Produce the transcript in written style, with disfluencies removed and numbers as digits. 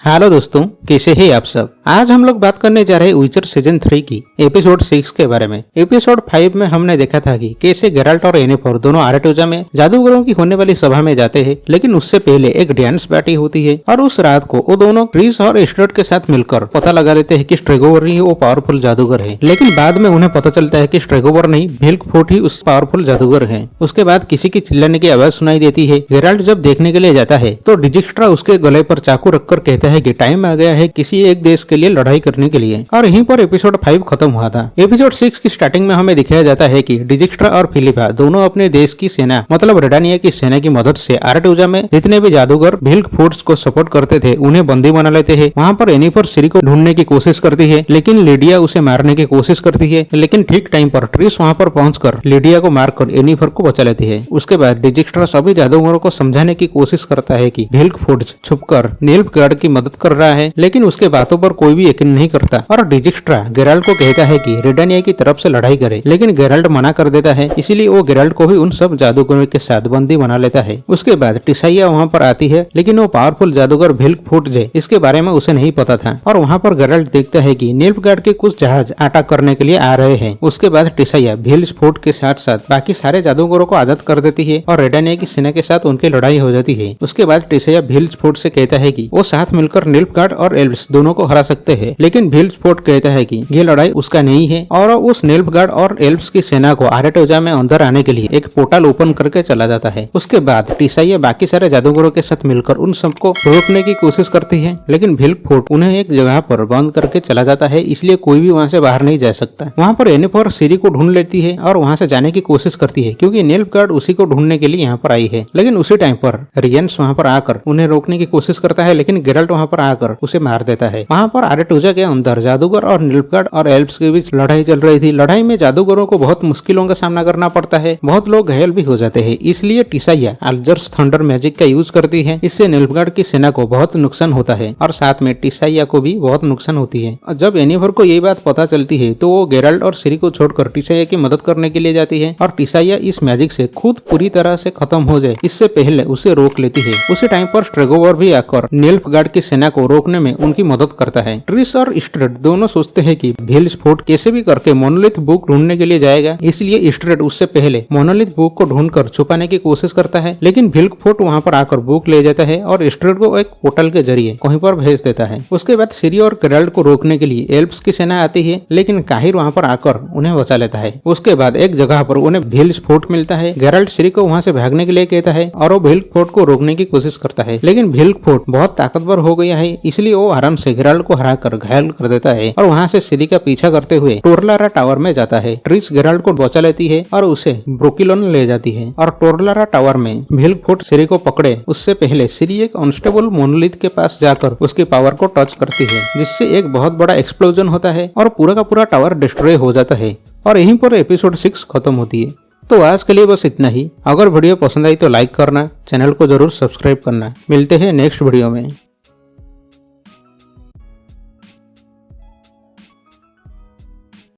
Hello दोस्तों, कैसे हैं आप सब। आज हम लोग बात करने जा रहे हैं विचर सीजन 3 की एपिसोड 6 के बारे में। एपिसोड 5 में हमने देखा था कि कैसे गेराल्ट और येनिफर दोनों आराटोजा में जादूगरों की होने वाली सभा में जाते हैं, लेकिन उससे पहले एक डांस पार्टी होती है और उस रात को वो दोनों ट्रिस और स्ट्रेट के साथ मिलकर पता लगा लेते हैं कि स्ट्रेगोवर ही वो पावरफुल जादूगर है। लेकिन बाद में उन्हें पता चलता है कि स्ट्रेगोवर नहीं, विल्कफोर्ट ही उस पावरफुल जादूगर है। उसके बाद किसी की चिल्लाने की आवाज सुनाई देती है। गेराल्ट जब देखने के लिए जाता है तो डिजिक्स्ट्रा उसके गले पर चाकू रखकर कहता है कि टाइम आ गया है किसी एक देश के लिए लड़ाई करने के लिए। और यहीं पर एपिसोड 5 खत्म हुआ था। एपिसोड 6 की स्टार्टिंग में हमें दिखाया जाता है कि डिजिक्स्ट्रा और फिलिपा दोनों अपने देश की सेना मतलब रेडानिया की सेना की मदद से आराटोजा में जितने भी जादूगर विल्कफोर्ट को सपोर्ट करते थे उन्हें बंदी बना लेते हैं। वहाँ पर येनिफर सिरी को ढूंढने की कोशिश करती है, लेकिन लिडिया उसे मारने की कोशिश करती है। लेकिन ठीक टाइम पर ट्रिस वहाँ पर पहुंचकर लिडिया को मारकर येनिफर को बचा लेती है। उसके बाद डिजिक्स्ट्रा सभी जादूगरों को समझाने की कोशिश करता है कि विल्कफोर्ट छुपकर नील्फगार्ड की मदद कर रहा है, लेकिन उसके बातों पर कोई भी यकीन नहीं करता। और डिजिक्स्ट्रा गेराल्ट को कहता है कि रेडानिया की तरफ से लड़ाई करे, लेकिन गेराल्ट मना कर देता है। इसीलिए वो गेराल्ट को भी उन सब जादूगरों के साथ बंदी बना लेता है। उसके बाद टिसाइया वहाँ पर आती है, लेकिन वो पावरफुल जादूगर विल्कफोर्ट है इसके बारे में उसे नहीं पता था। और वहाँ पर गेराल्ट देखता है कि नील्फगार्ड के कुछ जहाज अटैक करने के लिए आ रहे हैं। उसके बाद टिसाइया विल्कफोर्ट के साथ साथ बाकी सारे जादूगरों को आजाद कर देती है और रेडानिया की सेना के साथ उनकी लड़ाई हो जाती है। उसके बाद टिसाइया विल्कफोर्ट से कहता है कि वो साथ मिलकर नील्फगार्ड और एल्व्स दोनों को हरा सकते हैं, लेकिन विल्कफोर्ट कहता है कि ये लड़ाई उसका नहीं है और उस नील्फगार्ड और एल्व्स की सेना को आराटोजा में अंदर आने के लिए एक पोर्टल ओपन करके चला जाता है। उसके बाद टिसाइया बाकी सारे जादूगरों के साथ मिलकर उन सबको रोकने की कोशिश करती है, लेकिन विल्कफोर्ट उन्हें एक जगह पर बंद करके चला जाता है, इसलिए कोई भी वहाँ से बाहर नहीं जा सकता। वहाँ पर येनिफर सिरी को ढूंढ लेती है और वहाँ से जाने की कोशिश करती है, क्योंकि नील्फगार्ड उसी को ढूंढने के लिए यहाँ पर आई है। लेकिन उसी टाइम पर रियंस वहाँ पर आकर उन्हें रोकने की कोशिश करता है, लेकिन गेराल्ट वहाँ पर आकर उसे मार देता है। वहाँ पर आराटोजा के अंदर जादूगर और नील्फगार्ड और एल्व्स के बीच लड़ाई चल रही थी। लड़ाई में जादूगरों को बहुत मुश्किलों का सामना करना पड़ता है, बहुत लोग घायल भी हो जाते हैं। इसलिए टिसाइया अल्जर्स थंडर मैजिक का यूज करती है। इससे नील्फगार्ड की सेना को बहुत नुकसान होता है और साथ में टिसाइया को भी बहुत नुकसान होती है। और जब येनिफर को ये बात पता चलती है तो वो गेराल्ट और सिरी को छोड़कर टिसाइया की मदद करने के लिए जाती है और टिसाइया इस मैजिक से खुद पूरी तरह से खत्म हो जाए इससे पहले उसे रोक लेती है। उसी टाइम पर स्ट्रेगोवर भी आकर नील्फगार्ड की सेना को रोकने में उनकी मदद करता है। ट्रिस और स्ट्रेट दोनों सोचते हैं कि विल्कफोर्ट कैसे भी करके मोनोलिथ बुक ढूंढने के लिए जाएगा, इसलिए स्ट्रेट उससे पहले मोनोलिथ बुक को ढूंढकर छुपाने की कोशिश करता है। लेकिन विल्कफोर्ट वहां पर आकर बुक ले जाता है और स्ट्रेट को एक पोर्टल के जरिए कहीं पर भेज देता है। उसके बाद सिरी और गेराल्ट को रोकने के लिए एल्व्स की सेना आती है, लेकिन काहिर वहां पर आकर उन्हें बचा लेता है। उसके बाद एक जगह पर उन्हें विल्कफोर्ट मिलता है। गेराल्ट सिरी को वहां से भागने के लिए कहता है और वो विल्कफोर्ट को रोकने की कोशिश करता है, लेकिन विल्कफोर्ट बहुत ताकतवर हो गया है, इसलिए वो आराम से गेराल्ट को हराकर घायल कर देता है और वहाँ से सिरी का पीछा करते हुए टोरलारा टावर में जाता है। ट्रिस गेराल्ट को बचा लेती है और उसे ब्रोकिलोन ले जाती है और टोरलारा टावर में विल्कफोर्ट सिरी को पकड़े उससे पहले सिरी एक अनस्टेबल मोनोलिथ के पास जाकर उसकी पावर को टच करती है, जिससे एक बहुत बड़ा एक्सप्लोजन होता है और पूरा का पूरा टावर डिस्ट्रॉय हो जाता है। और यहीं पर एपिसोड 6 खत्म होती है। तो आज के लिए बस इतना ही। अगर वीडियो पसंद आई तो लाइक करना, चैनल को जरूर सब्सक्राइब करना। मिलते हैं नेक्स्ट वीडियो में।